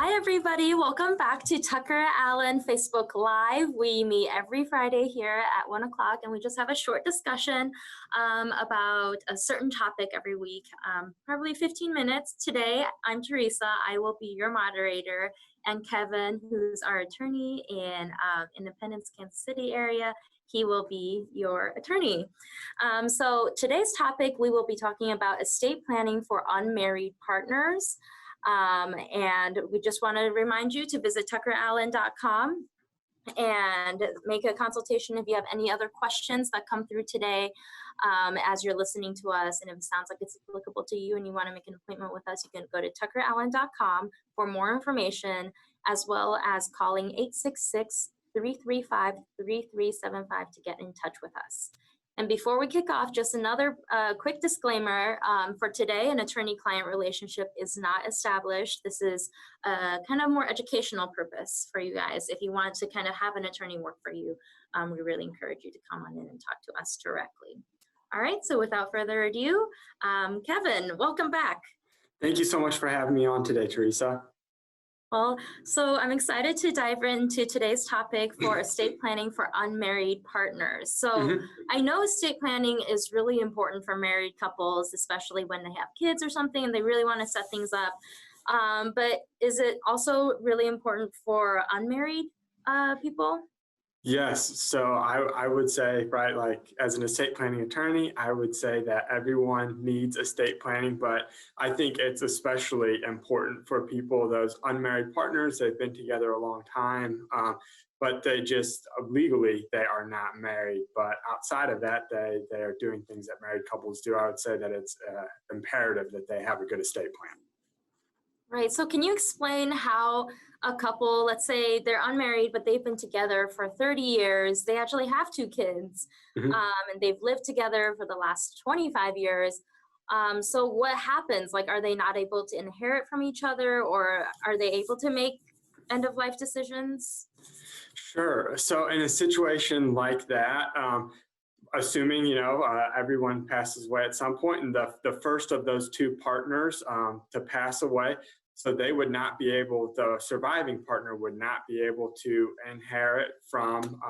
Hi, everybody. Welcome back to TuckerAllen Facebook Live. We meet every Friday here at 1 o'clock, and we just have a short discussion about a certain topic every week, probably 15 minutes. Today, I'm Teresa. I will be your moderator, and Kevin, who's our attorney in Independence, Kansas City area, he will be your attorney. So today's topic, we will be talking about estate planning for unmarried partners. And we just want to remind you to visit TuckerAllen.com and make a consultation if you have any other questions that come through today as you're listening to us. And if it sounds like it's applicable to you and you want to make an appointment with us, you can go to TuckerAllen.com for more information, as well as calling 866-335-3375 to get in touch with us. And before we kick off, just another quick disclaimer for today, an attorney-client relationship is not established. This is kind of more educational purpose for you guys. If you want to kind of have an attorney work for you, we really encourage you to come on in and talk to us directly. All right, so without further ado, Kevin, welcome back. Thank you so much for having me on today, Teresa. Well, so I'm excited to dive into today's topic for estate planning for unmarried partners. So I know estate planning is really important for married couples, especially when they have kids or something and they really want to set things up. But is it also really important for unmarried people? Yes, so I would say, right, like as an estate planning attorney, I would say that everyone needs estate planning, but I think it's especially important for people, those unmarried partners, they've been together a long time, but they just legally, they are not married. But outside of that, they are doing things that married couples do. I would say that it's imperative that they have a good estate plan. Right, so can you explain how a couple, let's say they're unmarried, but they've been together for 30 years, they actually have 2 kids, and they've lived together for the last 25 years. So what happens? Like, are they not able to inherit from each other, or are they able to make end-of-life decisions? Sure, so in a situation like that, assuming, everyone passes away at some point, and the first of those 2 partners to pass away, so they would not be able, the surviving partner would not be able to inherit from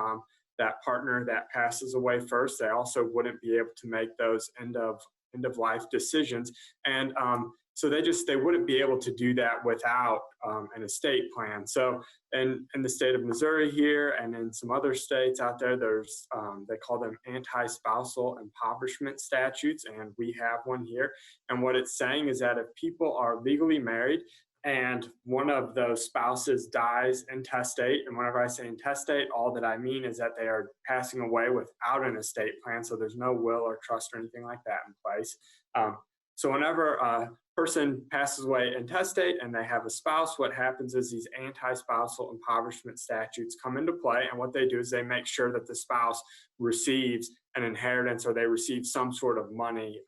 that partner that passes away first. They also wouldn't be able to make those end of life decisions. And so they wouldn't be able to do that without an estate plan. So in the state of Missouri here and in some other states out there, there's, they call them anti-spousal impoverishment statutes, and we have one here. And what it's saying is that if people are legally married and one of those spouses dies intestate, and whenever I say intestate, all that I mean is that they are passing away without an estate plan, so there's no will or trust or anything like that in place. So whenever a person passes away intestate and they have a spouse, what happens is these anti-spousal impoverishment statutes come into play, and what they do is they make sure that the spouse receives an inheritance, or they receive some sort of money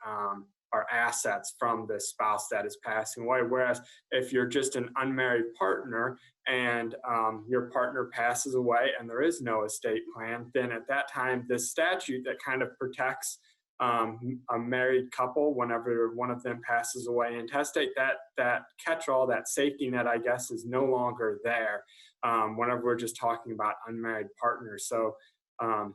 or assets from the spouse that is passing away. Whereas if you're just an unmarried partner and your partner passes away and there is no estate plan, then at that time, this statute that kind of protects a married couple whenever one of them passes away intestate, that catch-all, that safety net, I guess, is no longer there whenever we're just talking about unmarried partners. So, and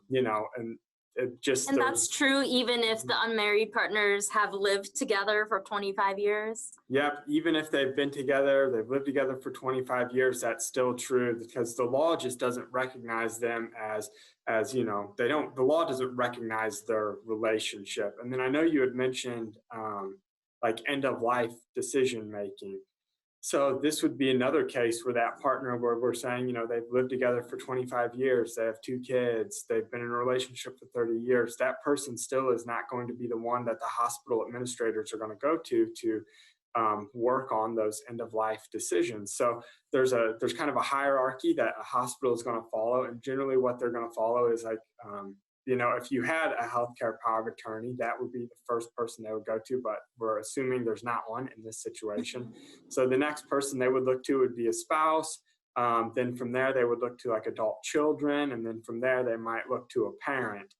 that's true even if the unmarried partners have lived together for 25 years? Yep, even if they've been together, they've lived together for 25 years, that's still true, because the law just doesn't recognize them as the law doesn't recognize their relationship. And then I know you had mentioned like end of life decision making. So this would be another case where that partner, where we're saying, they've lived together for 25 years, they have 2 kids, they've been in a relationship for 30 years, that person still is not going to be the one that the hospital administrators are going to go to work on those end-of-life decisions. So there's kind of a hierarchy that a hospital is going to follow, and generally what they're going to follow is like, if you had a healthcare power of attorney, that would be the first person they would go to, but we're assuming there's not one in this situation. So the next person they would look to would be a spouse, Then from there, they would look to like adult children, and then from there, they might look to a parent.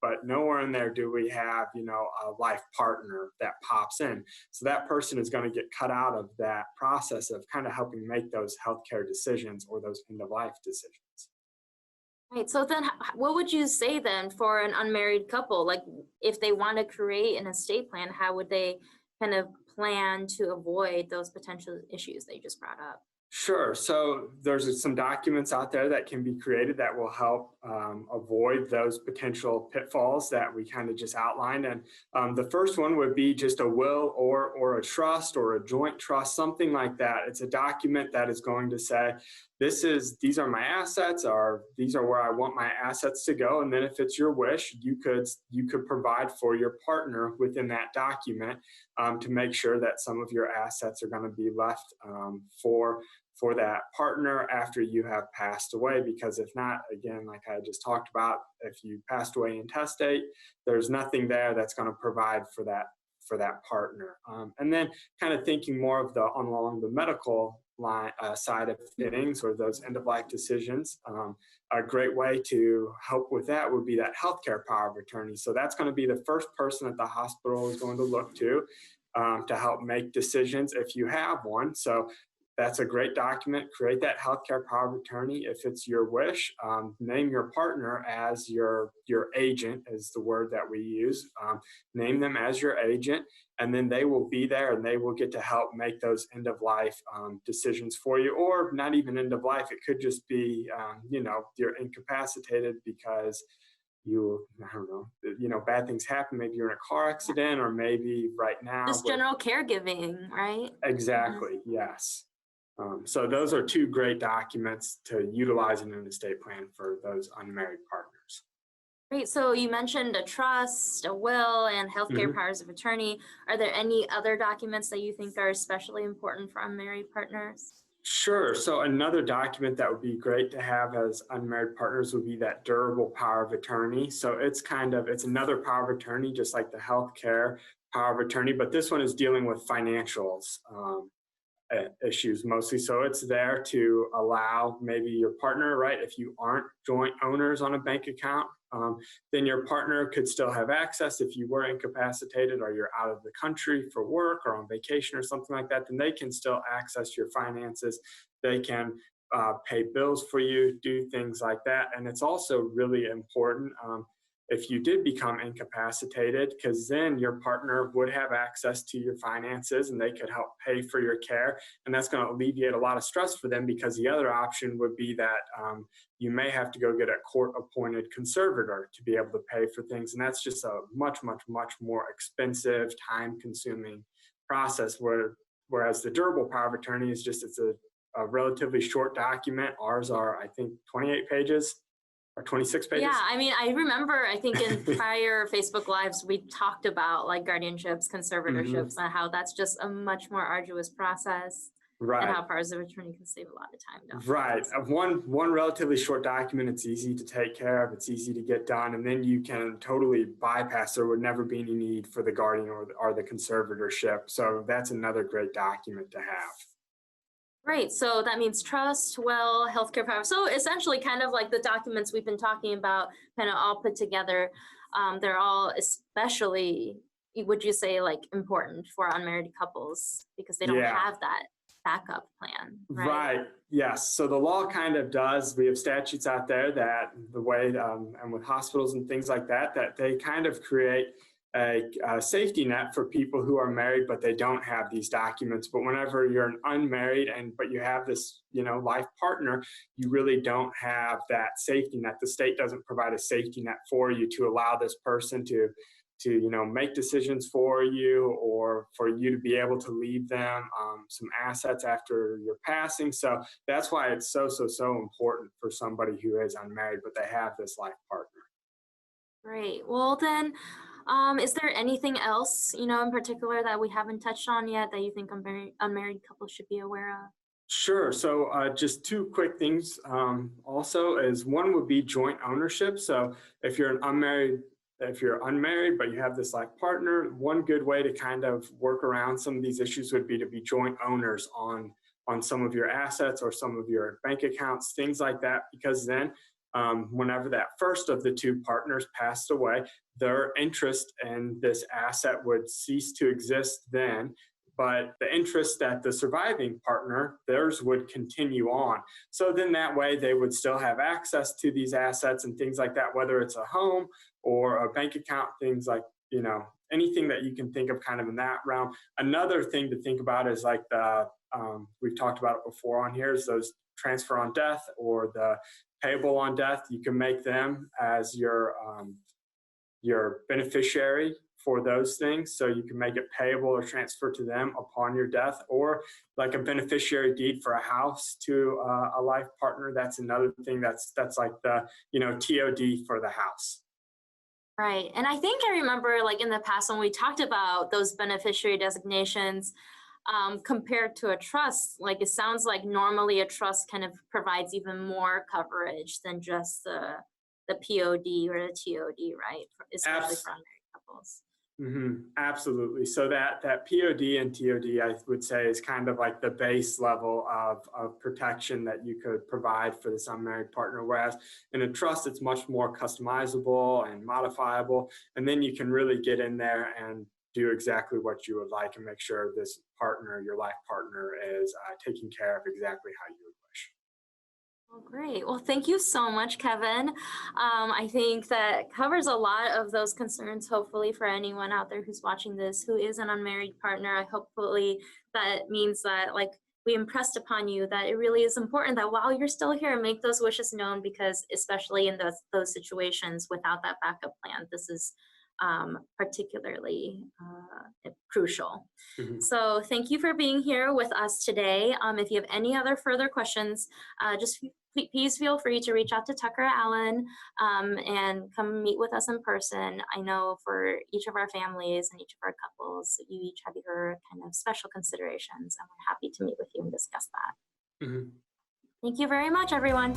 But nowhere in there do we have, a life partner that pops in. So that person is going to get cut out of that process of kind of helping make those healthcare decisions or those end-of-life decisions. Right. So then, what would you say then for an unmarried couple? Like, if they want to create an estate plan, how would they kind of plan to avoid those potential issues that you just brought up? Sure. So there's some documents out there that can be created that will help avoid those potential pitfalls that we kind of just outlined. And the first one would be just a will or a trust or a joint trust, something like that. It's a document that is going to say, these are my assets, or these are where I want my assets to go. And then if it's your wish, you could provide for your partner within that document to make sure that some of your assets are going to be left for that partner after you have passed away. Because if not, again, like I just talked about, if you passed away intestate, there's nothing there that's going to provide for that partner. And then kind of thinking more of along the medical line side of things, or those end-of-life decisions. A great way to help with that would be that healthcare power of attorney. So that's going to be the first person that the hospital is going to look to help make decisions if you have one. So that's a great document. Create that healthcare power of attorney. If it's your wish, name your partner as your agent, is the word that we use. Name them as your agent, and then they will be there and they will get to help make those end-of-life decisions for you, or not even end-of-life. It could just be, you're incapacitated because bad things happen. Maybe you're in a car accident, or maybe right now. Just general caregiving, right? Exactly, yes. So those are two great documents to utilize in an estate plan for those unmarried partners. Great. So you mentioned a trust, a will, and healthcare powers of attorney. Are there any other documents that you think are especially important for unmarried partners? Sure. So another document that would be great to have as unmarried partners would be that durable power of attorney. So it's another power of attorney, just like the healthcare power of attorney, but this one is dealing with financials. Issues mostly. So it's there to allow maybe your partner, right? If you aren't joint owners on a bank account, then your partner could still have access. If you were incapacitated or you're out of the country for work or on vacation or something like that, then they can still access your finances. They can pay bills for you, do things like that. And it's also really important if you did become incapacitated, because then your partner would have access to your finances and they could help pay for your care. And that's going to alleviate a lot of stress for them, because the other option would be that you may have to go get a court-appointed conservator to be able to pay for things. And that's just a much, much, much more expensive, time-consuming process, whereas the durable power of attorney is it's a relatively short document. Ours are, I think, 28 pages. Or 26 pages? Yeah, I mean, I remember, I think in prior Facebook Lives, we talked about like guardianships, conservatorships, and how that's just a much more arduous process. Right. And how powers of attorney can save a lot of time. Right. One relatively short document, it's easy to take care of, it's easy to get done, and then you can totally bypass. There would never be any need for the guardian or the conservatorship. So that's another great document to have. Great. So that means trust, will, healthcare power. So essentially kind of like the documents we've been talking about, kind of all put together. They're all especially, would you say, like important for unmarried couples because they don't have that backup plan, right? Right. Yes. So the law kind of does. We have statutes out there that the way, and with hospitals and things like that, that they kind of create a safety net for people who are married, but they don't have these documents. But whenever you're an unmarried but you have this, life partner, you really don't have that safety net. The state doesn't provide a safety net for you to allow this person to make decisions for you, or for you to be able to leave them some assets after your passing. So that's why it's so important for somebody who is unmarried, but they have this life partner. Great. Well, then, is there anything else, in particular that we haven't touched on yet that you think unmarried couples should be aware of? Sure. So just two quick things also is one would be joint ownership. So if you're unmarried, but you have this life partner, one good way to kind of work around some of these issues would be to be joint owners on on some of your assets or some of your bank accounts, things like that, because then whenever that first of the two partners passed away, their interest in this asset would cease to exist then, but the interest that the surviving partner, theirs would continue on. So then that way they would still have access to these assets and things like that, whether it's a home or a bank account, things like, anything that you can think of kind of in that realm. Another thing to think about is like we've talked about it before on here, is those transfer on death or the payable on death. You can make them as your beneficiary for those things. So you can make it payable or transfer to them upon your death, or like a beneficiary deed for a house to a life partner. That's another thing that's like the, TOD for the house. Right. And I think I remember like in the past when we talked about those beneficiary designations, compared to a trust, like it sounds like normally a trust kind of provides even more coverage than just the POD or the TOD, right? Especially for unmarried couples. Absolutely. So that POD and TOD, I would say, is kind of like the base level of protection that you could provide for this unmarried partner. Whereas in a trust, it's much more customizable and modifiable. And then you can really get in there and do exactly what you would like and make sure this partner, your life partner, is taking care of exactly how you would wish. Well, great. Well, thank you so much, Kevin. I think that covers a lot of those concerns, hopefully, for anyone out there who's watching this who is an unmarried partner. Hopefully that means that, like, we impressed upon you that it really is important that while you're still here, make those wishes known, because especially in those situations without that backup plan, this is particularly crucial. So thank you for being here with us today. If you have any other further questions, just please feel free to reach out to TuckerAllen and come meet with us in person. I know for each of our families and each of our couples, you each have your kind of special considerations, and we're happy to meet with you and discuss that. Thank you very much, everyone.